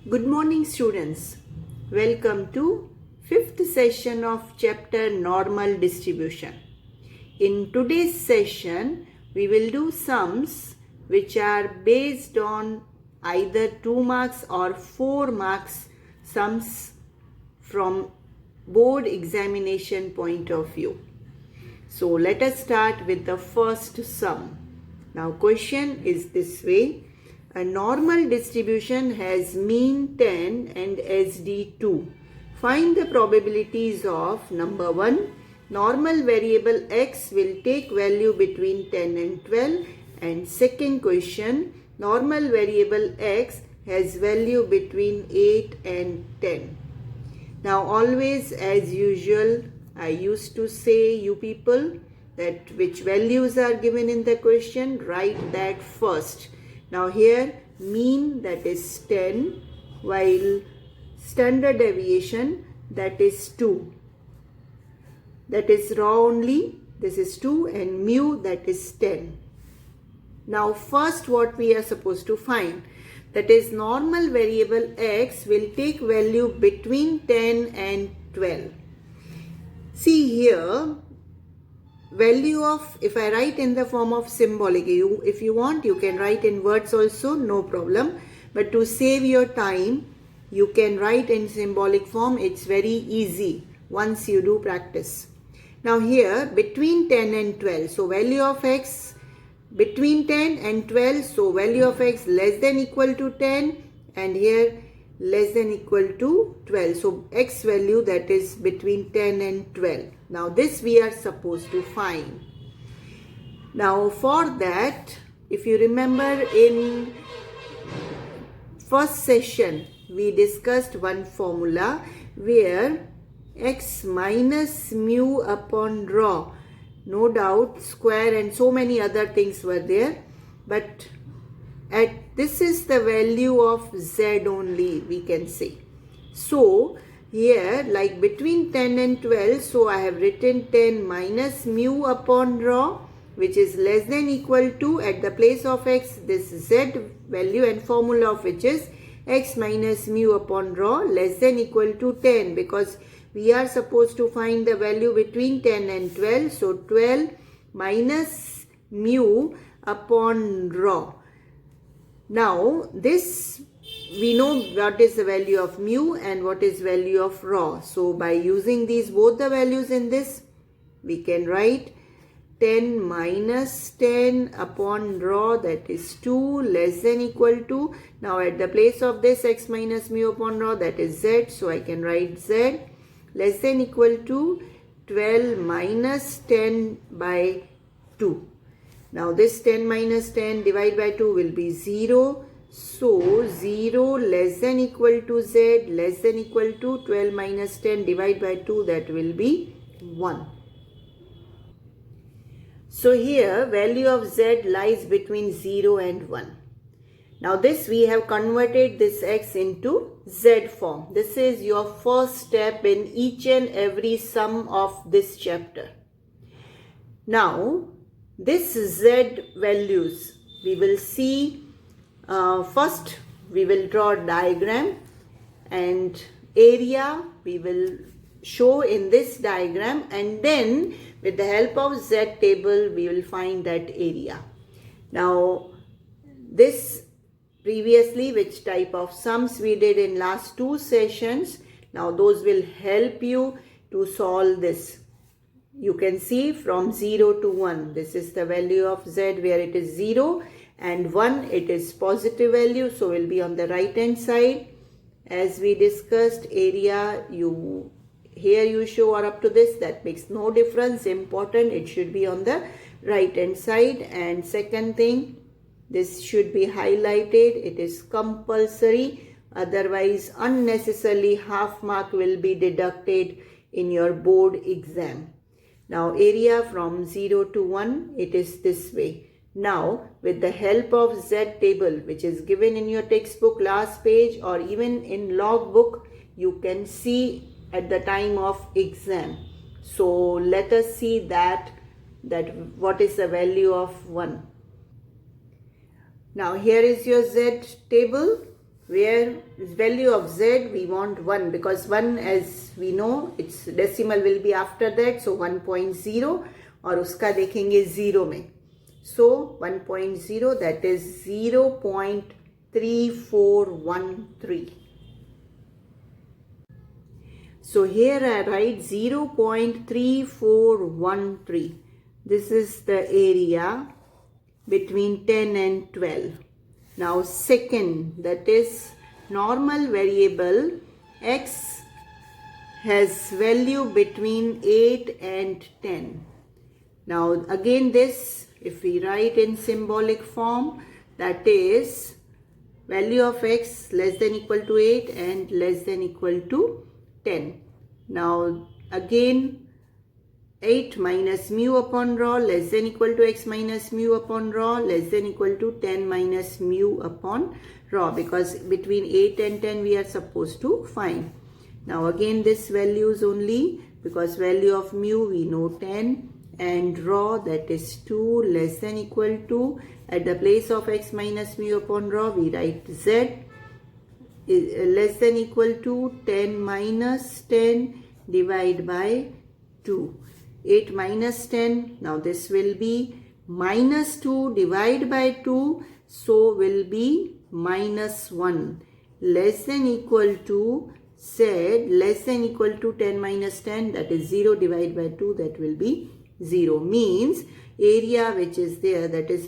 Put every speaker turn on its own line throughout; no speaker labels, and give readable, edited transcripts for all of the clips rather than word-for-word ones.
Good morning, students. Welcome to fifth session of chapter Normal Distribution. In today's session, we will do sums which are based on either 2 marks or 4 marks sums from board examination point of view. So let us start with the first sum. Now question is this way. A normal distribution has mean 10 and SD 2. Find the probabilities of number 1. Normal variable x will take value between 10 and 12. And second question, normal variable x has value between 8 and 10. Now always as usual, I used to say you people that which values are given in the question, write that first. Now here mean that is 10 while standard deviation that is 2. That is raw only, this is 2 and mu that is 10. Now first what we are supposed to find, that is normal variable x will take value between 10 and 12. See here, value of, if I write in the form of symbolic, if you want you can write in words also, no problem, but to save your time you can write in symbolic form. It's very easy once you do practice. Now here between 10 and 12, so value of x between 10 and 12, so value of x less than equal to 10 and here less than equal to 12. So x value that is between 10 and 12. Now this we are supposed to find. Now for that, if you remember in first session we discussed one formula where x minus mu upon rho, no doubt square and so many other things were there, but this is the value of z only, we can say. So here like between 10 and 12, so I have written 10 minus mu upon rho, which is less than equal to, at the place of x this z value and formula of which is x minus mu upon rho less than equal to 10, because we are supposed to find the value between 10 and 12. So 12 minus mu upon rho. Now this we know what is the value of mu and what is value of rho. So by using these both the values in this, we can write 10 minus 10 upon rho, that is 2 less than equal to. Now at the place of this x minus mu upon rho, that is z. So I can write z less than equal to 12 minus 10 by 2. Now this 10 minus 10 divided by 2 will be 0. So 0 less than equal to z less than equal to 12 minus 10 divided by 2, that will be 1. So here value of z lies between 0 and 1. Now this we have converted this x into z form. This is your first step in each and every sum of this chapter. Now this z values we will see. First we will draw a diagram and area we will show in this diagram, and then with the help of z table we will find that area. Now this previously which type of sums we did in last 2 sessions, now those will help you to solve this. You can see from 0 to 1, this is the value of z where it is 0 and 1 it is positive value, so will be on the right hand side. As we discussed, area here you show or up to this, that makes no difference, important it should be on the right hand side. And second thing, this should be highlighted, it is compulsory, otherwise unnecessarily half mark will be deducted in your board exam. Now area from 0 to 1, it is this way. Now with the help of z table which is given in your textbook last page or even in log book, you can see at the time of exam. So let us see that what is the value of 1. Now here is your Z table. where value of z we want 1, because 1, as we know, its decimal will be after that, so 1.0, और उसका देखेंगे 0 में, so 1.0, that is 0.3413. So here I write 0.3413. This is the area between 10 and 12. Now second, that is normal variable x has value between 8 and 10. Now again this, if we write in symbolic form, that is value of x less than equal to 8 and less than equal to 10. Now again 8 minus mu upon rho less than equal to x minus mu upon rho less than equal to 10 minus mu upon rho, because between 8 and 10 we are supposed to find. Now again this values only, because value of mu we know 10 and rho, that is 2, less than equal to, at the place of x minus mu upon rho we write z less than equal to 10 minus 10 divided by 2. 8 minus 10, now this will be minus 2 divided by 2, so will be minus 1, less than equal to z less than equal to 10 minus 10, that is 0 divided by 2, that will be 0, means area which is there, that is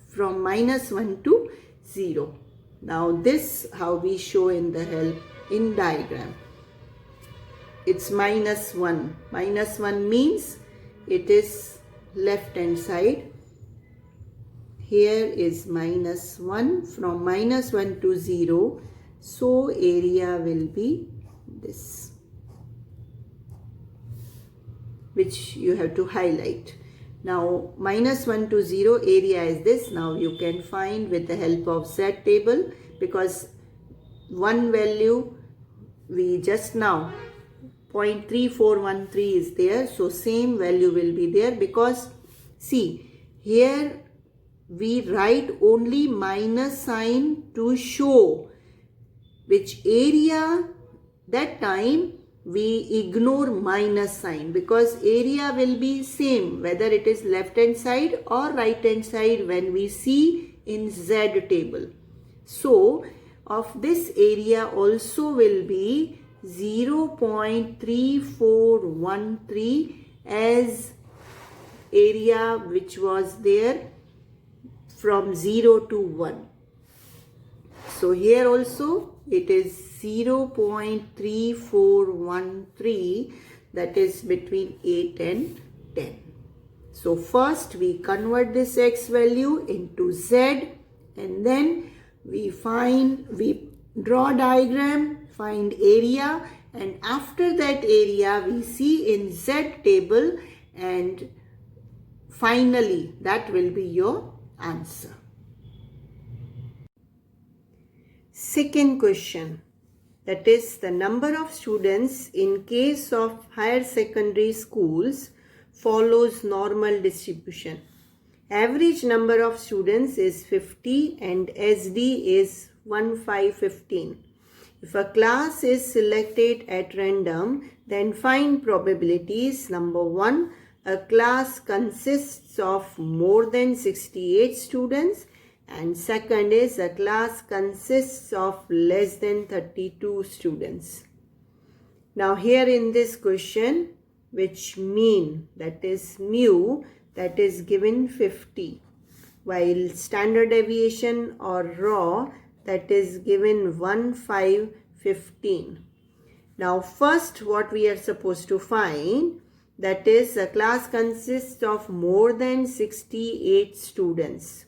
from minus 1 to 0. Now this how we show in the help in diagram. It's minus 1. Minus 1 means it is left hand side. Here is minus 1, from minus 1 to 0. So area will be this, which you have to highlight. Now minus 1 to 0 area is this. Now you can find with the help of Z table, because one value we just now 0.3413 is there, so same value will be there, because see here we write only minus sign to show which area. That time we ignore minus sign, because area will be same whether it is left hand side or right hand side when we see in Z table. So of this area also will be 0.3413 as area which was there from 0 to 1. So here also it is 0.3413, that is between 8 and 10. So first we convert this x value into z, and then we draw diagram, find area, and after that area we see in z table, and finally that will be your answer. Second question, that is the number of students in case of higher secondary schools follows normal distribution. Average number of students is 50 and SD is 1515. If a class is selected at random, then find probabilities. Number 1, a class consists of more than 68 students, and second is a class consists of less than 32 students. Now here in this question, which mean, that is mu, that is given 50, while standard deviation or rho, that is given 1515. Now first what we are supposed to find, that is a class consists of more than 68 students.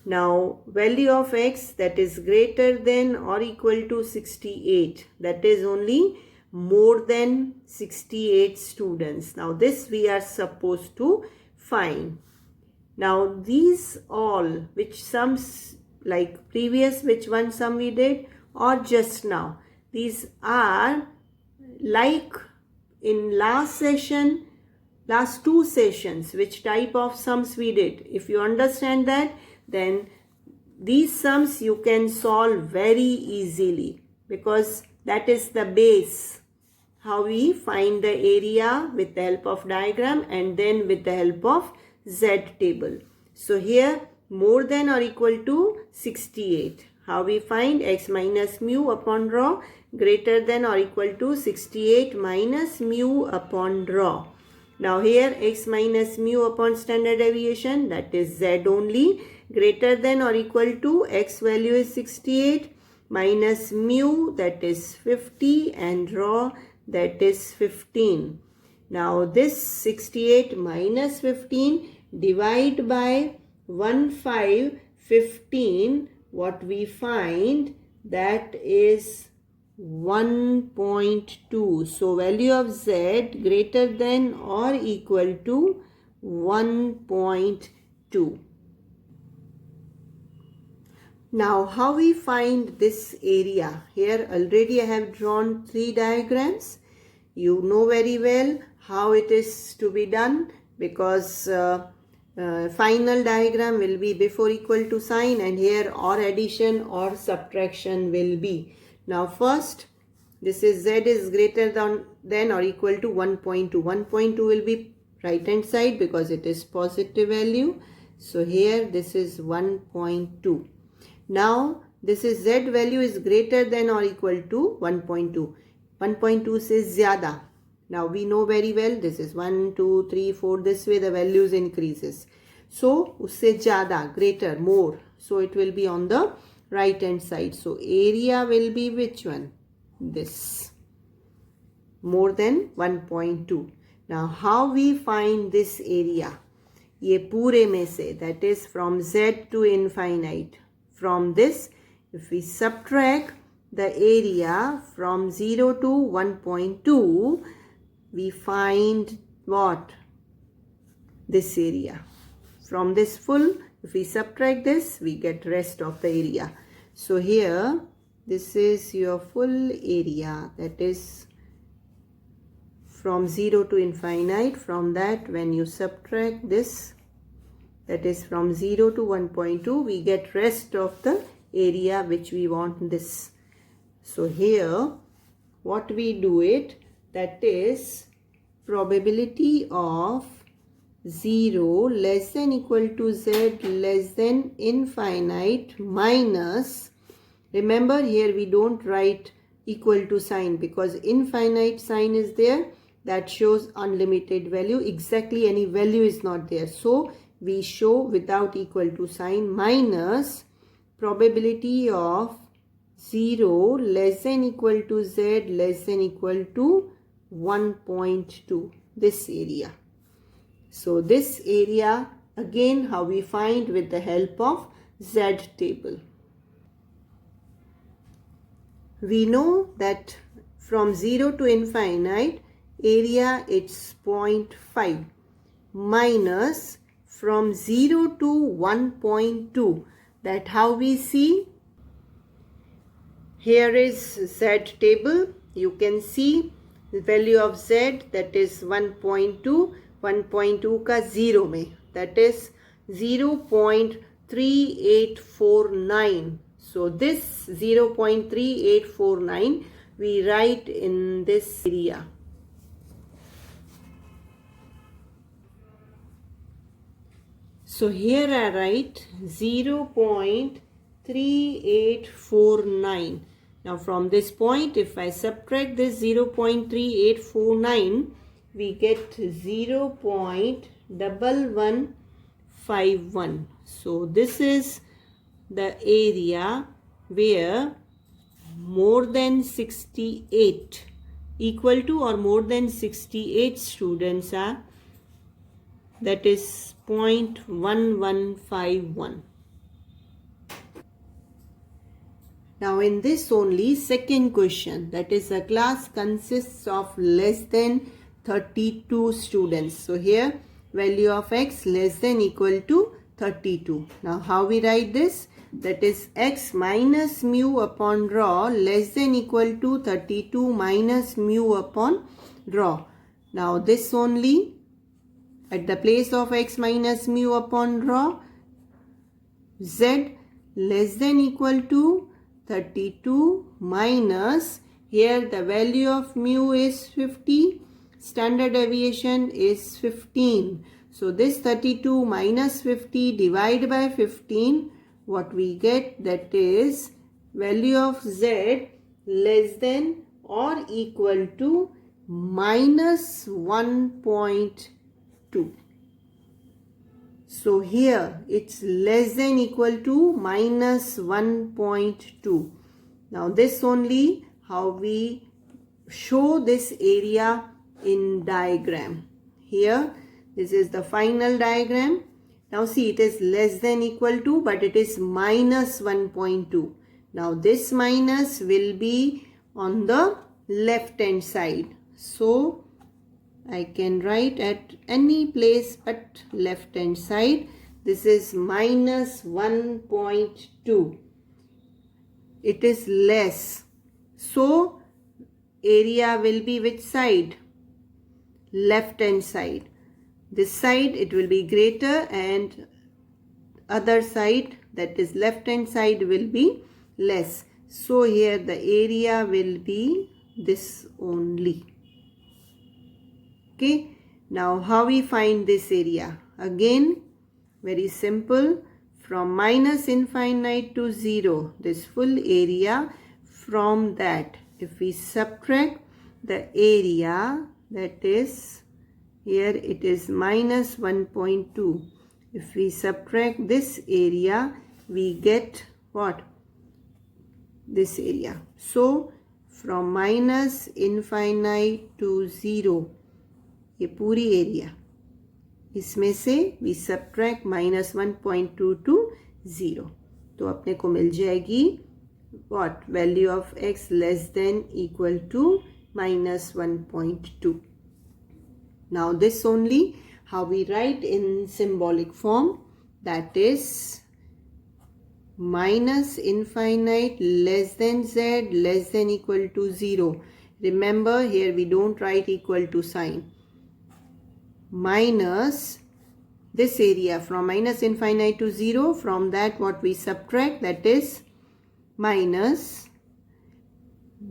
Now value of x, that is greater than or equal to 68, that is only more than 68 students. Now this we are supposed to find. Now these all, which sums like previous, which one sum we did, or just now, these are like in last two sessions, which type of sums we did. If you understand that, then these sums you can solve very easily because that is the base. How we find the area with the help of diagram and then with the help of Z table. So here more than or equal to 68. How we find x minus mu upon rho greater than or equal to 68 minus mu upon rho. Now here x minus mu upon standard deviation, that is Z only, greater than or equal to x value is 68 minus mu, that is 50, and rho, that is 15. Now this 68 minus 15 divide by 15, what we find, that is 1.2. So value of Z greater than or equal to 1.2. Now how we find this area? Here already I have drawn 3 diagrams. You know very well how it is to be done because final diagram will be before equal to sign, and here or addition or subtraction will be. Now first, this is Z is greater than or equal to 1.2. 1.2 will be right hand side because it is positive value. So here this is 1.2. Now this is Z value is greater than or equal to 1.2. 1.2 says zyada. Now we know very well this is 1, 2, 3, 4. This way the values increases. So usse zyada, greater, more. So it will be on the right hand side. So area will be which one? This. More than 1.2. Now how we find this area? Ye pure mein se, that is from Z to infinite. From this, if we subtract the area from 0 to 1.2, we find what? This area. From this full, if we subtract this, we get rest of the area. So here, this is your full area, that is from 0 to infinite. From that, when you subtract this, that is from 0 to 1.2, we get rest of the area which we want this. So here, what we do it, that is probability of 0 less than equal to Z less than infinite minus, remember here we don't write equal to sign because infinite sign is there, that shows unlimited value. Exactly any value is not there. So we show without equal to sign minus probability of 0 less than equal to Z less than equal to 1.2, this area. So this area again how we find with the help of Z table. We know that from 0 to infinite area it's 0.5 minus from 0 to 1.2. That how we see? Here is Z table. You can see the value of Z, that is 1.2. 1.2 ka 0 mein, that is 0.3849. So this 0.3849 we write in this area. So here I write 0.3849. Now from this point, if I subtract this 0.3849, we get 0.1151. So this is the area where more than 68 equal to or more than 68 students are, that is 0.1151. Now in this only second question, that is a class consists of less than 32 students. So here value of x less than equal to 32. Now how we write this? That is x minus mu upon rho less than equal to 32 minus mu upon rho. Now this only at the place of x minus mu upon rho, z less than equal to 32 minus, here the value of mu is 50, standard deviation is 15. So this 32 minus 50 divided by 15, what we get, that is value of z less than or equal to minus 1.2. So here it's less than equal to minus 1.2. Now this only how we show this area in diagram. Here this is the final diagram. Now see, it is less than equal to, but it is minus 1.2. Now this minus will be on the left hand side. So I can write at any place but left hand side. This is minus 1.2. It is less. So area will be which side? Left hand side. This side it will be greater and other side, that is left hand side, will be less. So here the area will be this only. Okay. Now how we find this area? Again, very simple. From minus infinite to 0, this full area, from that if we subtract the area, that is here it is minus 1.2. If we subtract this area, we get what? This area. So from minus infinite to 0, ये पूरी area, इसमें से we subtract minus 1.2 to 0, तो अपने को मिल जाएगी what? Value of x less than equal to minus 1.2. Now this only how we write in symbolic form, that is minus infinite less than z less than equal to 0. Remember here we don't write equal to sign. Minus this area from minus infinite to 0, from that what we subtract, that is minus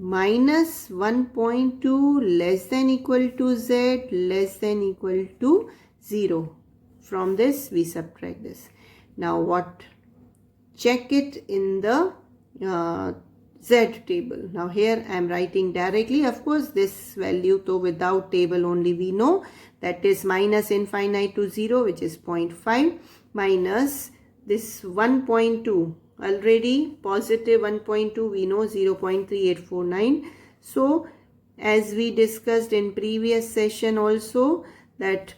1.2 less than equal to z less than equal to 0. From this we subtract this. Now what? Check it in the z table. Now here I am writing directly. Of course this value though without table only we know, that is minus infinite to 0, which is 0.5, minus this 1.2, already positive 1.2 we know, 0.3849. So as we discussed in previous session also, that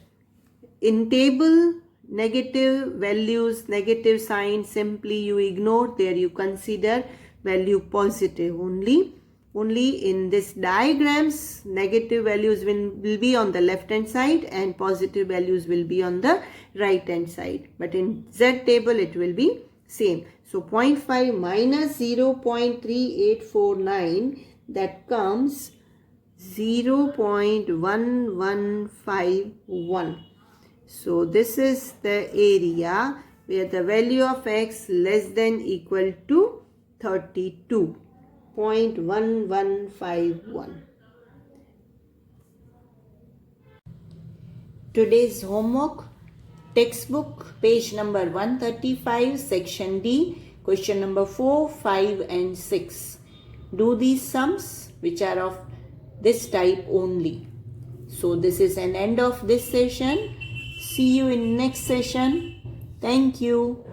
in table negative values, negative sign, simply you ignore, there you consider value positive only. Only in this diagrams negative values will be on the left hand side and positive values will be on the right hand side, but in z table it will be same. So 0.5 minus 0.3849, that comes 0.1151. So this is the area where the value of x less than equal to 32.1151. Today's homework, textbook page number 135, section D, question number 4, 5 and 6. Do these sums which are of this type only. So this is an end of this session. See you in next session. Thank you.